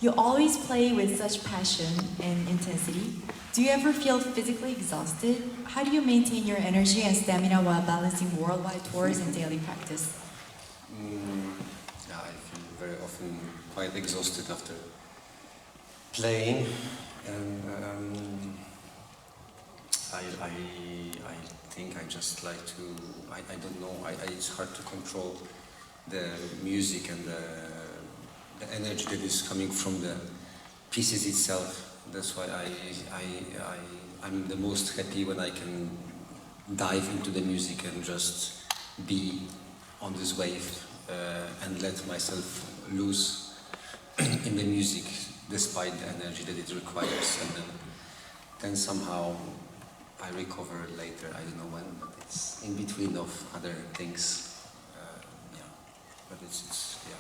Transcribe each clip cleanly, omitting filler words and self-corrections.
You always play with such passion and intensity. Do you ever feel physically exhausted? How do you maintain your energy and stamina while balancing worldwide tours and daily practice? Yeah, I feel very often quite exhausted after playing, and I think I just like to, I don't know, it's hard to control the music and the energy that is coming from the pieces itself. That's why I'm the most happy when I can dive into the music and just be on this wave and let myself loose in the music despite the energy that it requires, and then somehow I recover later. I don't know when, but it's in between of other things. Yeah, but it's yeah.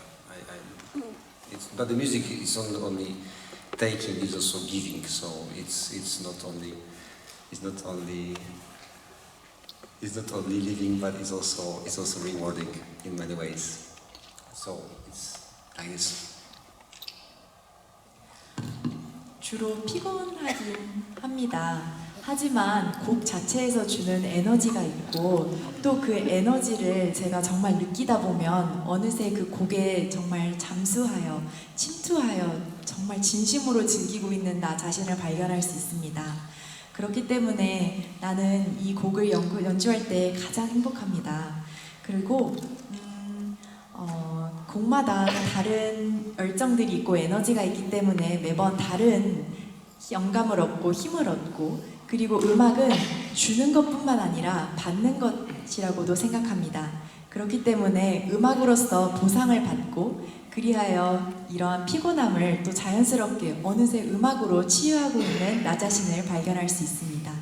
But the music is only taking, is also giving. So it's not only living, but it's also rewarding in many ways. So it's like this. 주로 피곤하긴 합니다. 하지만 곡 자체에서 주는 에너지가 있고 또 그 에너지를 제가 정말 느끼다 보면 어느새 그 곡에 정말 잠수하여 침투하여 정말 진심으로 즐기고 있는 나 자신을 발견할 수 있습니다. 그렇기 때문에 나는 이 곡을 연주할 때 가장 행복합니다. 그리고 곡마다 다른 열정들이 있고 에너지가 있기 때문에 매번 다른 영감을 얻고 힘을 얻고, 그리고 음악은 주는 것뿐만 아니라 받는 것이라고도 생각합니다. 그렇기 때문에 음악으로서 보상을 받고, 그리하여 이러한 피곤함을 또 자연스럽게 어느새 음악으로 치유하고 있는 나 자신을 발견할 수 있습니다.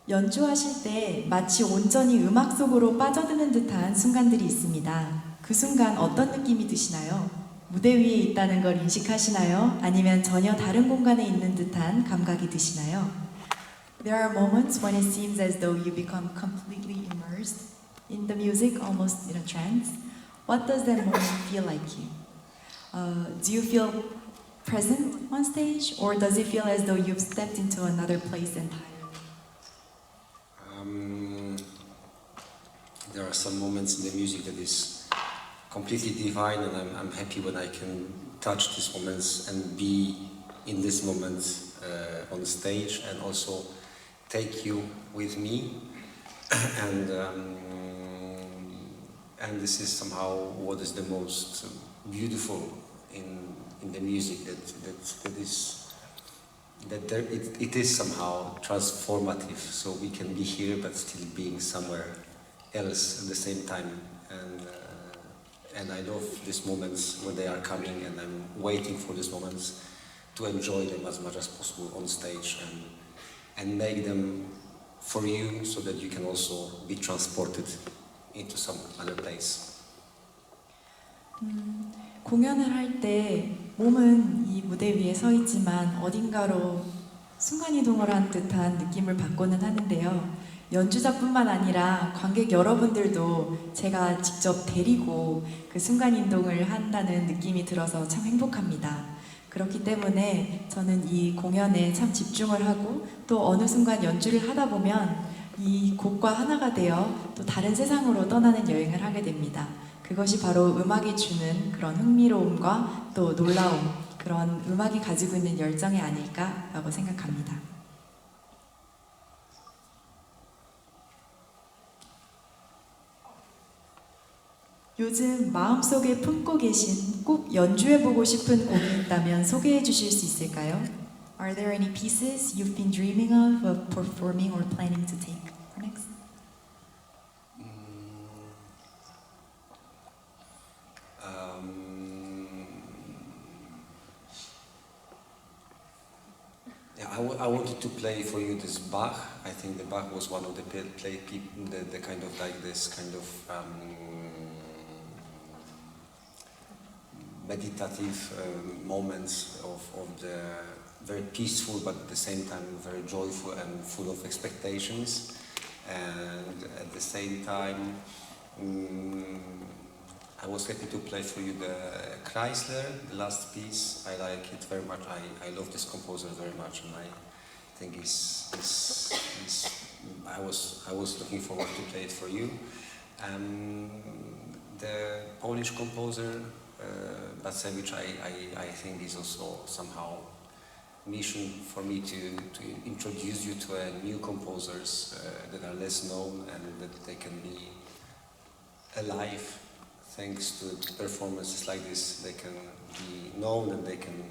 연주하실 때 마치 온전히 음악 속으로 빠져드는 듯한 순간들이 있습니다. 그 순간 어떤 느낌이 드시나요? 무대 위에 있다는 걸 인식하시나요? 아니면 전혀 다른 공간에 있는 듯한 감각이 드시나요? There are moments when it seems as though you become completely immersed in the music, almost in a trance. What does that moment feel like you? Do you feel present on stage, or does it feel as though you've stepped into another place entirely? There are some moments in the music that is completely divine, and I'm happy when I can touch these moments and be in this moment on stage, and also take you with me. And this is somehow what is the most beautiful in the music, it is somehow transformative. So we can be here but still being somewhere else at the same time. And I love these moments when they are coming, and I'm waiting for these moments to enjoy them as much as possible on stage and make them for you, so that you can also be transported into some other place. 공연을 할 때 몸은 이 무대 위에 서 있지만 어딘가로 순간이동을 한 듯한 느낌을 받고는 하는데요. 연주자뿐만 아니라 관객 여러분들도 제가 직접 데리고 그 순간이동을 한다는 느낌이 들어서 참 행복합니다. 그렇기 때문에 저는 이 공연에 참 집중을 하고, 또 어느 순간 연주를 하다 보면 이 곡과 하나가 되어 또 다른 세상으로 떠나는 여행을 하게 됩니다. 그것이 바로 음악이 주는 그런 흥미로움과 또 놀라움, 그런 음악이 가지고 있는 열정이 아닐까라고 생각합니다. 요즘 마음속에 품고 계신 꼭 연주해보고 싶은 곡이 있다면 소개해 주실 수 있을까요? Are there any pieces you've been dreaming of performing or planning to take next? I wanted to play for you this Bach. I think the Bach was one of the the kind of like this kind of meditative moments of the very peaceful, but at the same time very joyful and full of expectations, and at the same time Mm, I was happy to play for you the Chrysler, the last piece. I like it very much. I love this composer very much, and I think I was looking forward to play it for you. The Polish composer Bacewicz, I think is also somehow mission for me to introduce you to new composers that are less known and that they can be alive thanks to performances like this. They can be known and they can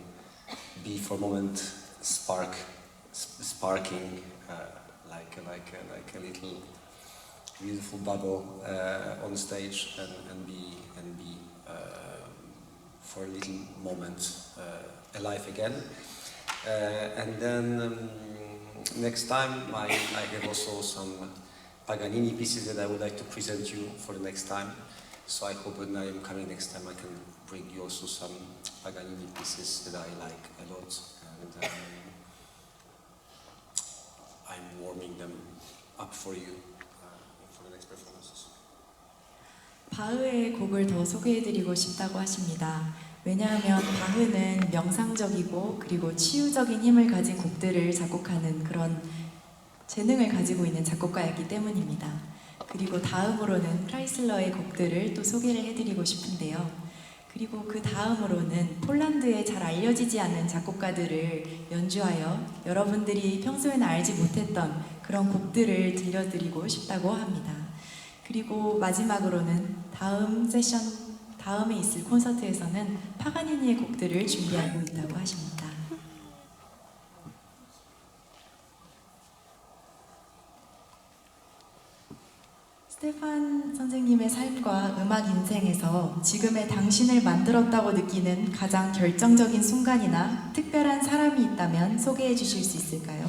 be for a moment sparking like a little beautiful bubble on stage and be for a little moment alive again. And then next time I have also some Paganini pieces that I would like to present you for the next time. So I hope when I am coming next time I can bring you also some Paganini pieces that I like a lot, and I'm warming them up for you for the next performances. 바흐의 곡을 더 소개해드리고 싶다고 하십니다. 왜냐하면 바흐는 명상적이고 그리고 치유적인 힘을 가진 곡들을 작곡하는 그런 재능을 가지고 있는 작곡가였기 때문입니다. 그리고 다음으로는 크라이슬러의 곡들을 또 소개를 해드리고 싶은데요. 그리고 그 다음으로는 폴란드에 잘 알려지지 않는 작곡가들을 연주하여 여러분들이 평소에는 알지 못했던 그런 곡들을 들려드리고 싶다고 합니다. 그리고 마지막으로는 다음에 있을 콘서트에서는 파가니니의 곡들을 준비하고 있다고 하십니다. 스테판 선생님의 삶과 음악 인생에서 지금의 당신을 만들었다고 느끼는 가장 결정적인 순간이나 특별한 사람이 있다면 소개해 주실 수 있을까요?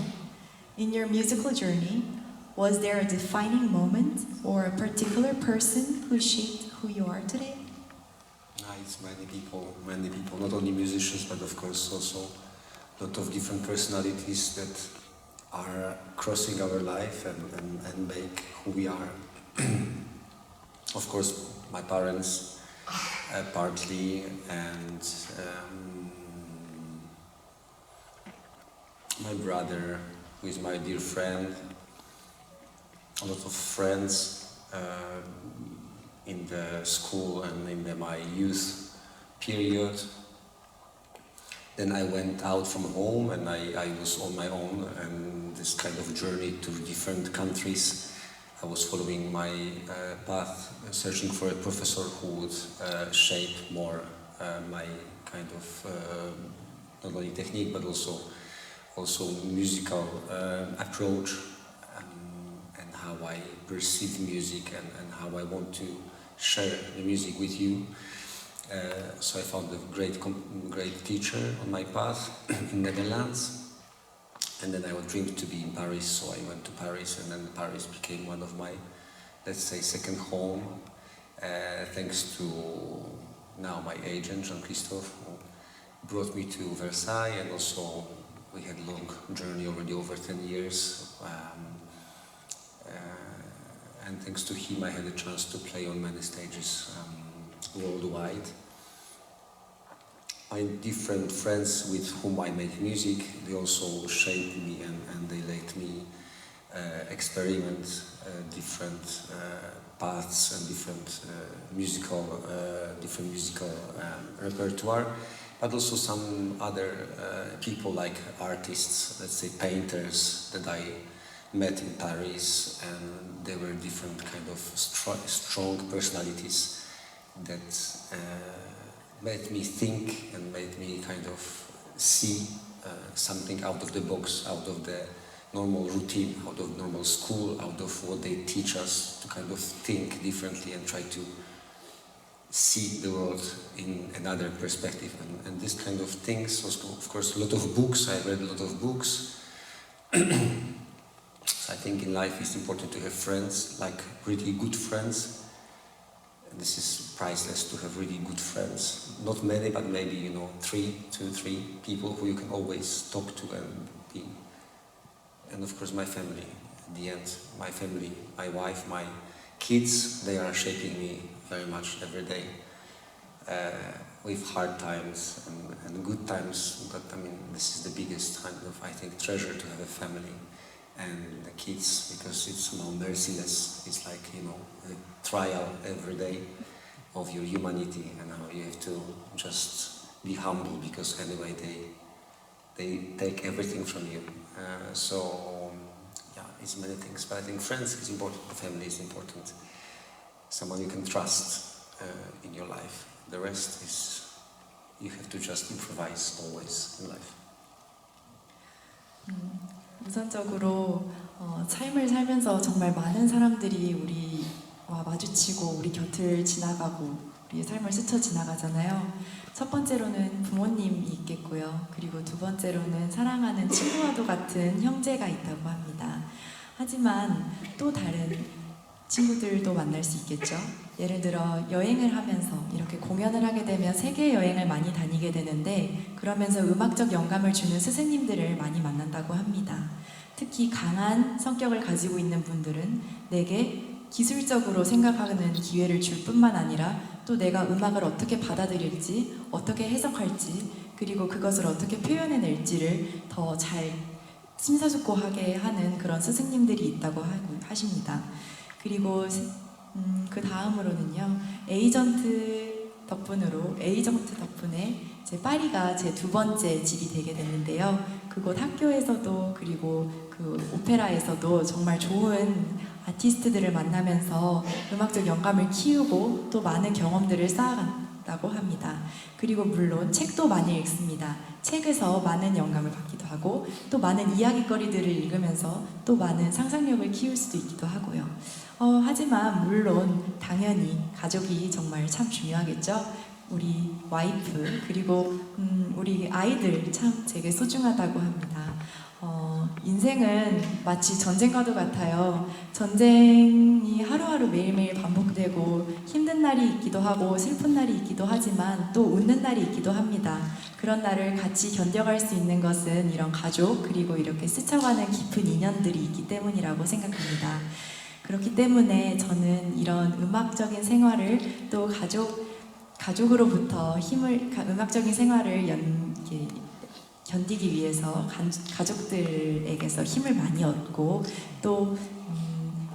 In your musical journey, was there a defining moment or a particular person who shaped who you are today? It's many people, not only musicians, but of course also a lot of different personalities that are crossing our life and make who we are. Of course, my parents, partly, and my brother, who is my dear friend, a lot of friends in the school and in my youth period. Then I went out from home and I was on my own, and this kind of journey to different countries. I was following my path, searching for a professor who would shape more my kind of not only technique but also musical approach and how I perceive music and how I want to share the music with you. So I found a great teacher on my path in Netherlands. And then I would dream to be in Paris, so I went to Paris, and then Paris became one of my, let's say, second home, thanks to now my agent, Jean-Christophe, who brought me to Versailles, and also we had a long journey already over 10 years. And thanks to him I had a chance to play on many stages worldwide. My different friends with whom I make music, they also shaped me and they let me experiment different paths and different musical repertoire, but also some other people like artists, let's say painters that I met in Paris, and they were different kind of strong personalities that made me think and made me kind of see something out of the box, out of the normal routine, out of normal school, out of what they teach us, to kind of think differently and try to see the world in another perspective. And this kind of things, also, of course, a lot of books. I read a lot of books. So I think in life it's important to have friends, like really good friends. And this is priceless, to have really good friends. Not many, but maybe, 2, 3 people who you can always talk to and be. And of course my family, at the end, my family, my wife, my kids, they are shaping me very much every day. With hard times and good times, but I mean, this is the biggest kind of, I think, treasure to have a family and the kids, because it's somehow merciless. It's like, you know, a trial every day of your humanity, and how you have to just be humble, because anyway they take everything from you. So yeah, it's many things, but I think friends is important, family is important, someone you can trust in your life. The rest is, you have to just improvise always in life. 우선적으로 삶을 살면서 정말 많은 사람들이 우리와 마주치고 우리 곁을 지나가고 우리의 삶을 스쳐 지나가잖아요. 첫 번째로는 부모님이 있겠고요. 그리고 두 번째로는 사랑하는 친구와도 같은 형제가 있다고 합니다. 하지만 또 다른 친구들도 만날 수 있겠죠. 예를 들어 여행을 하면서 이렇게 공연을 하게 되면 세계 여행을 많이 다니게 되는데, 그러면서 음악적 영감을 주는 스승님들을 많이 만난다고 합니다. 특히 강한 성격을 가지고 있는 분들은 내게 기술적으로 생각하는 기회를 줄 뿐만 아니라 또 내가 음악을 어떻게 받아들일지, 어떻게 해석할지, 그리고 그것을 어떻게 표현해낼지를 더 잘 심사숙고하게 하는 그런 스승님들이 있다고 하십니다. 그리고 그 다음으로는요, 에이전트 덕분에 제 파리가 제 두 번째 집이 되게 됐는데요. 그곳 학교에서도 그리고 그 오페라에서도 정말 좋은 아티스트들을 만나면서 음악적 영감을 키우고 또 많은 경험들을 쌓아간다고 합니다. 그리고 물론 책도 많이 읽습니다. 책에서 많은 영감을 받기도 하고 또 많은 이야기거리들을 읽으면서 또 많은 상상력을 키울 수도 있기도 하고요. 하지만 물론 당연히 가족이 정말 참 중요하겠죠. 우리 와이프 그리고 우리 아이들 참 제게 소중하다고 합니다. 인생은 마치 전쟁과도 같아요. 전쟁이 하루하루 매일매일 반복되고 힘든 날이 있기도 하고 슬픈 날이 있기도 하지만 또 웃는 날이 있기도 합니다. 그런 날을 같이 견뎌갈 수 있는 것은 이런 가족 그리고 이렇게 스쳐가는 깊은 인연들이 있기 때문이라고 생각합니다. 그렇기 때문에 저는 이런 음악적인 생활을 또 가족으로부터 음악적인 생활을 견디기 위해서 가족들에게서 힘을 많이 얻고 또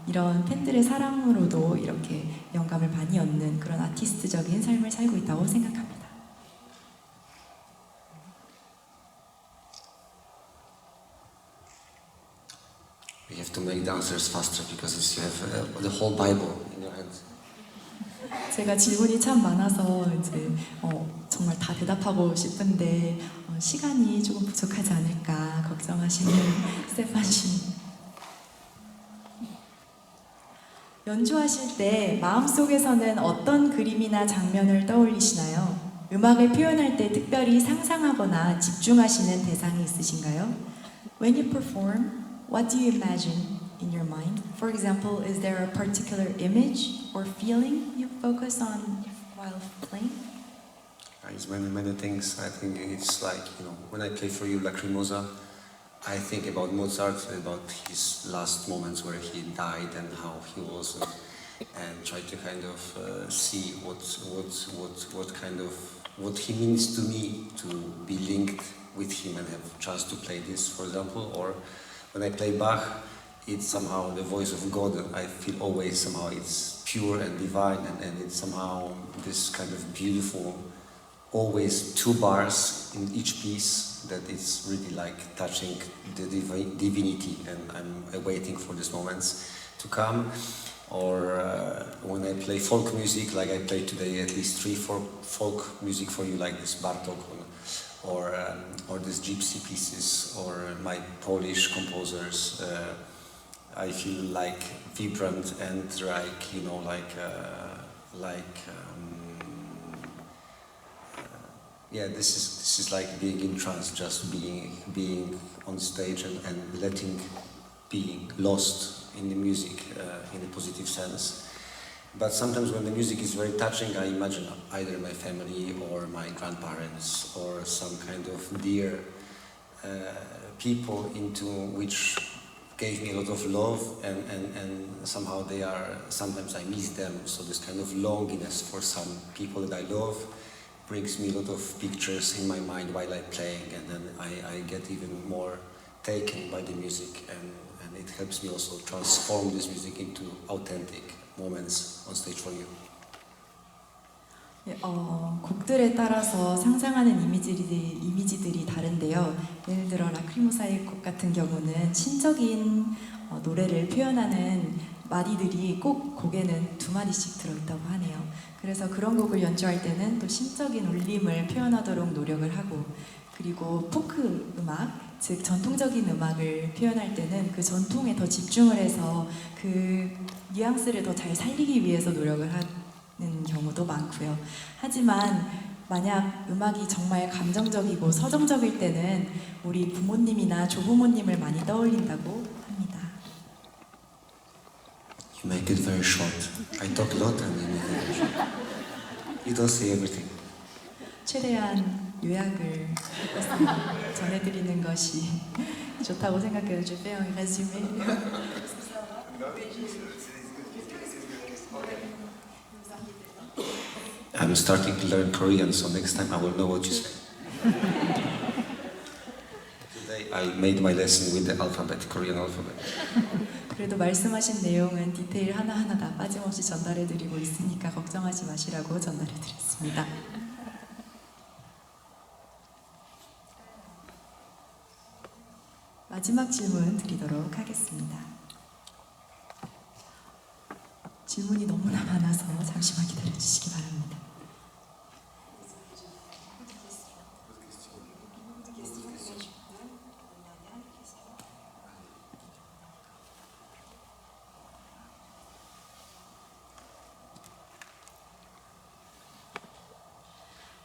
이런 팬들의 사랑으로도 이렇게 영감을 많이 얻는 그런 아티스트적인 삶을 살고 있다고 생각합니다. You have to make the answers faster because you have the whole Bible in your hands. 제가 질문이 참 많아서 이제 정말 다 대답하고 싶은데 시간이 조금 부족하지 않을까 걱정하시는 스테판 씨. 연주하실 때 마음속에서는 어떤 그림이나 장면을 떠올리시나요? 음악을 표현할 때 특별히 상상하거나 집중하시는 대상이 있으신가요? When you perform, what do you imagine in your mind? For example, is there a particular image or feeling you focus on while playing? It's many things. I think it's like, when I play for you Lacrimosa, I think about Mozart, about his last moments where he died and how he was, and try to kind of see what he means to me to be linked with him and have a chance to play this, for example. Or when I play Bach, it's somehow the voice of God. I feel always somehow it's pure and divine, and it's somehow this kind of beautiful, always two bars in each piece that is really like touching the divinity, and I'm waiting for these moments to come. Or when I play folk music, like I play today at least 3-4 folk music for you, like this Bartok, or these gypsy pieces, or my Polish composers, I feel like vibrant and this is like being in trance, just being on stage and being lost in the music in a positive sense. But sometimes when the music is very touching, I imagine either my family or my grandparents or some kind of dear people into which gave me a lot of love, and somehow they are, sometimes I miss them, so this kind of loneliness for some people that I love brings me a lot of pictures in my mind while I'm playing, and then I get even more taken by the music, and it helps me also transform this music into authentic moments on stage for you. 예, 곡들에 따라서 상상하는 이미지들이 다른데요. 예를 들어 라크리모사의 곡 같은 경우는 신적인 노래를 표현하는 마디들이 꼭 곡에는 2마디씩 들어있다고 하네요. 그래서 그런 곡을 연주할 때는 또 신적인 울림을 표현하도록 노력을 하고, 그리고 포크 음악, 즉 전통적인 음악을 표현할 때는 그 전통에 더 집중을 해서 그 뉘앙스를 더 잘 살리기 위해서 노력을 하는 경우도 많고요. 하지만 만약 음악이 정말 감정적이고 서정적일 때는 우리 부모님이나 조부모님을 많이 떠올린다고 합니다. You make it very short. I talk a lot and you make it very short. You don't say everything. 최대한 요약을 해서 전해드리는 것이 좋다고 생각해요. Je fais un résumé. I'm starting to learn Korean, so next time I will know what you say. Today I made my lesson with the alphabet, Korean alphabet. 그래도 말씀하신 내용은 디테일 하나하나 다 빠짐없이 전달해드리고 있으니까 걱정하지 마시라고 전달해드렸습니다. 마지막 질문 드리도록 하겠습니다. 질문이 너무나 많아서 잠시만 기다려주시기 바랍니다.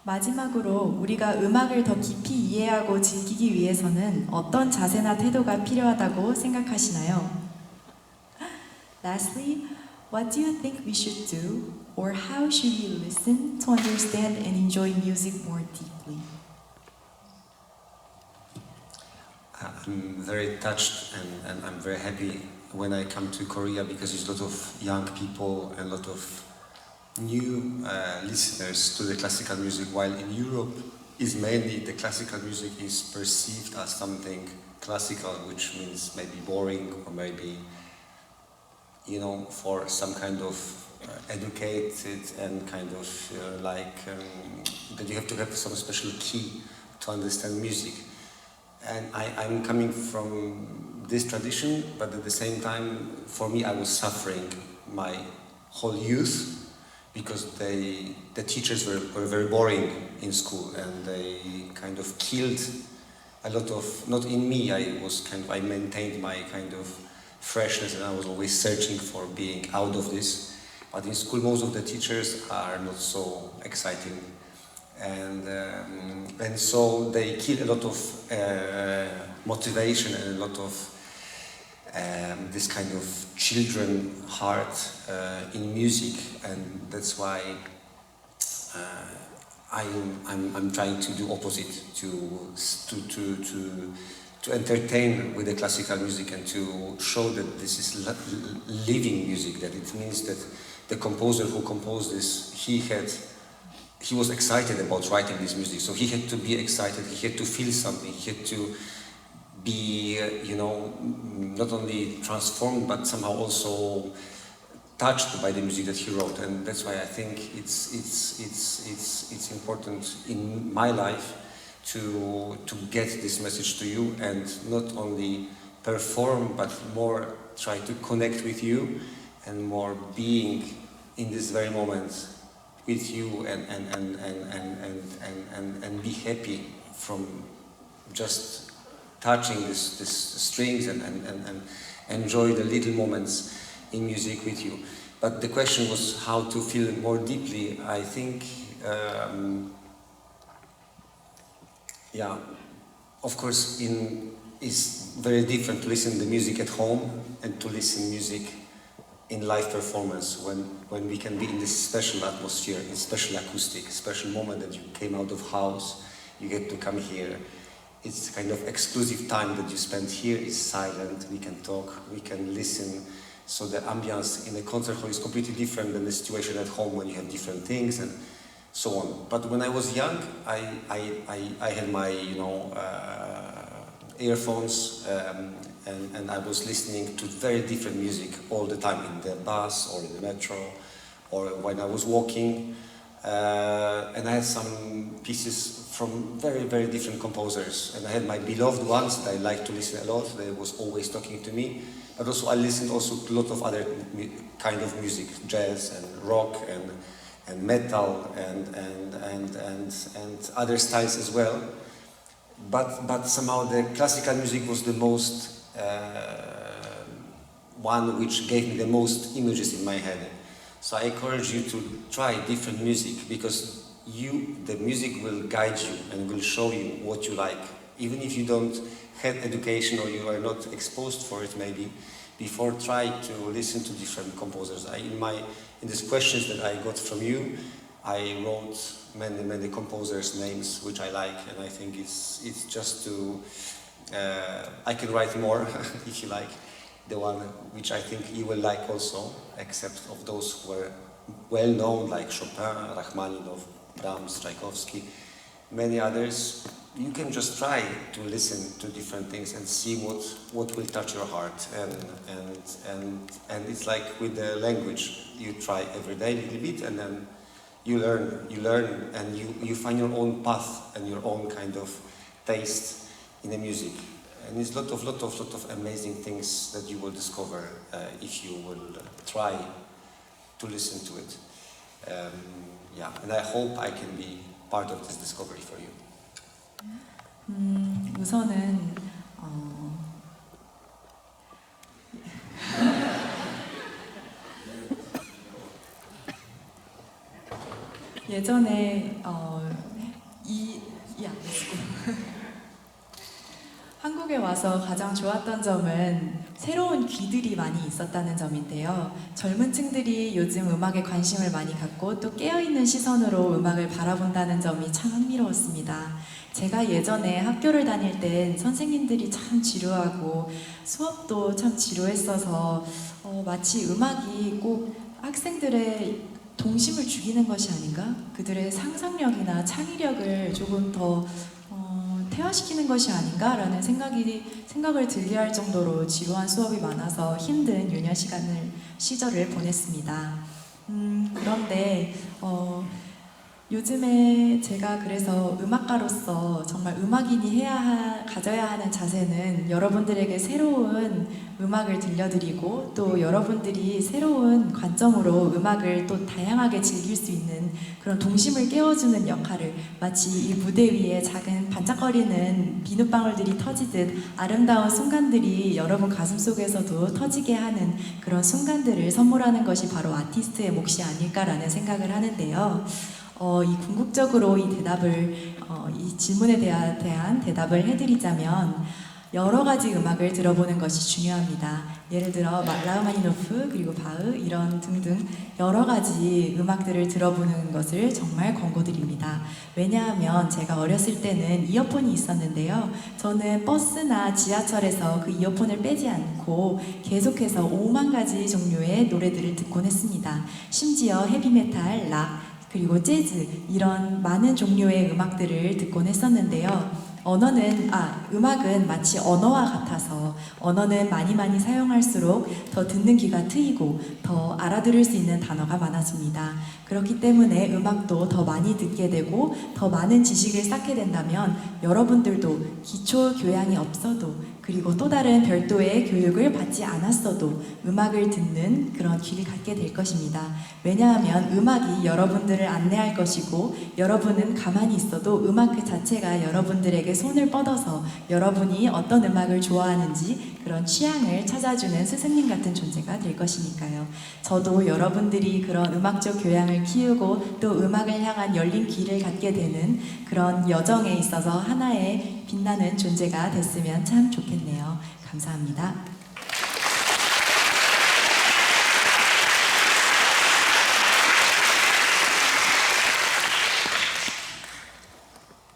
마지막으로 우리가 음악을 더 깊이 이해하고 즐기기 위해서는 어떤 자세나 태도가 필요하다고 생각하시나요? Lastly, what do you think we should do, or how should we listen to understand and enjoy music more deeply? I'm very touched and I'm very happy when I come to Korea because there's a lot of young people and a lot of new listeners to the classical music, while in Europe is mainly the classical music is perceived as something classical, which means maybe boring or maybe, you know, for some kind of educated and kind of that you have to have some special key to understand music. And I'm coming from this tradition, but at the same time, for me, I was suffering my whole youth because the teachers were very boring in school, and they kind of killed a lot of, not in me, I maintained my kind of freshness, and I was always searching for being out of this. But in school, most of the teachers are not so exciting, and so they kill a lot of motivation and a lot of this kind of children heart in music, and that's why I'm trying to do opposite, to entertain with the classical music and to show that this is living music, that it means that the composer who composed this, he was excited about writing this music, so he had to be excited, he had to feel something, he had to be, you know, not only transformed but somehow also touched by the music that he wrote, and that's why I think it's important in my life to get this message to you and not only perform but more try to connect with you and more being in this very moment with you and be happy from just touching this strings and enjoy the little moments in music with you. But the question was how to feel more deeply. I think, yeah, of course, it's very different to listen to music at home and to listen music in live performance when we can be in this special atmosphere, in special acoustic, special moment that you came out of house, you get to come here it's kind of exclusive time that you spend here. It's silent, we can talk, we can listen. So the ambience in a concert hall is completely different than the situation at home when you have different things and so on. But when I was young, I had my, earphones and I was listening to very different music all the time in the bus or in the metro or when I was walking. And I had some pieces from very, very different composers. And I had my beloved ones that I liked to listen a lot. They was always talking to me. But also I listened also to a lot of other kind of music, jazz and rock and metal and other styles as well. But somehow the classical music was the most one which gave me the most images in my head. So I encourage you to try different music because the music will guide you and will show you what you like. Even if you don't have education or you are not exposed for it maybe, before try to listen to different composers. In these questions that I got from you, I wrote many composers' names which I like, and I think it's just to I can write more if you like. The one which I think you will like also, except of those who were well known like Chopin, Rachmaninoff, Brahms, Tchaikovsky, many others. You can just try to listen to different things and see what will touch your heart. And it's like with the language, you try every day a little bit, and then you learn, and you find your own path and your own kind of taste in the music. And it's lot of amazing things that you will discover if you will try to listen to it. And I hope I can be part of this discovery for you. 우선은 예전에 한국에 와서 가장 좋았던 점은 새로운 귀들이 많이 있었다는 점인데요. 젊은 층들이 요즘 음악에 관심을 많이 갖고 또 깨어있는 시선으로 음악을 바라본다는 점이 참 흥미로웠습니다. 제가 예전에 학교를 다닐 땐 선생님들이 참 지루하고 수업도 참 지루했어서 마치 음악이 꼭 학생들의 동심을 죽이는 것이 아닌가? 그들의 상상력이나 창의력을 조금 더 퇴화시키는 것이 아닌가라는 생각을 들게할 정도로 지루한 수업이 많아서 힘든 유년 시절을 보냈습니다. 그런데 요즘에 제가 그래서 음악가로서 정말 음악인이 가져야 하는 자세는 여러분들에게 새로운 음악을 들려드리고 또 여러분들이 새로운 관점으로 음악을 또 다양하게 즐길 수 있는 그런 동심을 깨워주는 역할을 마치 이 무대 위에 작은 반짝거리는 비눗방울들이 터지듯 아름다운 순간들이 여러분 가슴속에서도 터지게 하는 그런 순간들을 선물하는 것이 바로 아티스트의 몫이 아닐까라는 생각을 하는데요. 이 궁극적으로 이 질문에 대한 대답을 해드리자면 여러 가지 음악을 들어보는 것이 중요합니다. 예를 들어 라흐마니노프 그리고 바흐 이런 등등 여러 가지 음악들을 들어보는 것을 정말 권고드립니다. 왜냐하면 제가 어렸을 때는 이어폰이 있었는데요. 저는 버스나 지하철에서 그 이어폰을 빼지 않고 계속해서 5만 가지 종류의 노래들을 듣곤 했습니다. 심지어 헤비메탈, 락, 그리고 재즈 이런 많은 종류의 음악들을 듣곤 했었는데요. 음악은 마치 언어와 같아서 언어는 많이 사용할수록 더 듣는 귀가 트이고 더 알아들을 수 있는 단어가 많아집니다. 그렇기 때문에 음악도 더 많이 듣게 되고 더 많은 지식을 쌓게 된다면 여러분들도 기초 교양이 없어도 그리고 또 다른 별도의 교육을 받지 않았어도 음악을 듣는 그런 귀를 갖게 될 것입니다. 왜냐하면 음악이 여러분들을 안내할 것이고 여러분은 가만히 있어도 음악 그 자체가 여러분들에게 손을 뻗어서 여러분이 어떤 음악을 좋아하는지 그런 취향을 찾아주는 스승님 같은 존재가 될 것이니까요. 저도 여러분들이 그런 음악적 교양을 키우고 또 음악을 향한 열린 귀를 갖게 되는 그런 여정에 있어서 하나의 빛나는 존재가 됐으면 참 좋겠네요. 감사합니다.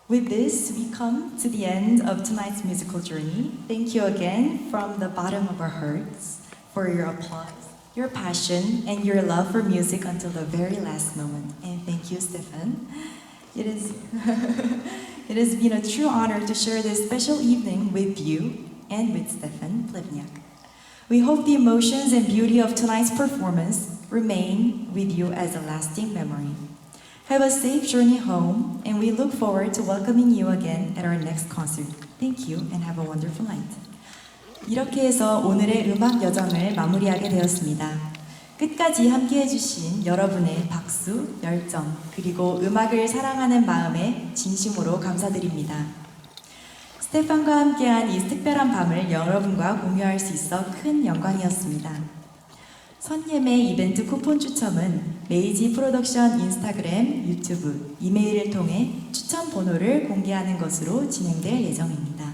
With this, we come to the end of tonight's musical journey. Thank you again from the bottom of our hearts for your applause, your passion, and your love for music until the very last moment. And thank you, Stefan. It is it has been a true honor to share this special evening with you and with Stefan Plevniak. We hope the emotions and beauty of tonight's performance remain with you as a lasting memory. Have a safe journey home, and we look forward to welcoming you again at our next concert. Thank you and have a wonderful night. 이렇게 해서 오늘의 음악 여정을 마무리하게 되었습니다. 끝까지 함께 해주신 여러분의 박수, 열정, 그리고 음악을 사랑하는 마음에 진심으로 감사드립니다. 스테판과 함께한 이 특별한 밤을 여러분과 공유할 수 있어 큰 영광이었습니다. 선예매 이벤트 쿠폰 추첨은 메이지 프로덕션 인스타그램, 유튜브, 이메일을 통해 추첨 번호를 공개하는 것으로 진행될 예정입니다.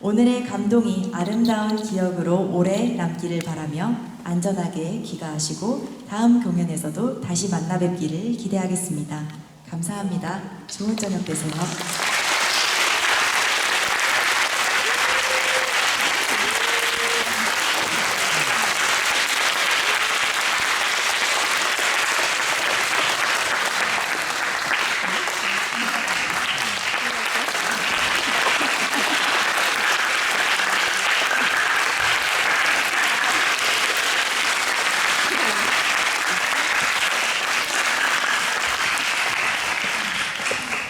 오늘의 감동이 아름다운 기억으로 오래 남기를 바라며 안전하게 귀가하시고 다음 공연에서도 다시 만나 뵙기를 기대하겠습니다. 감사합니다. 좋은 저녁 되세요.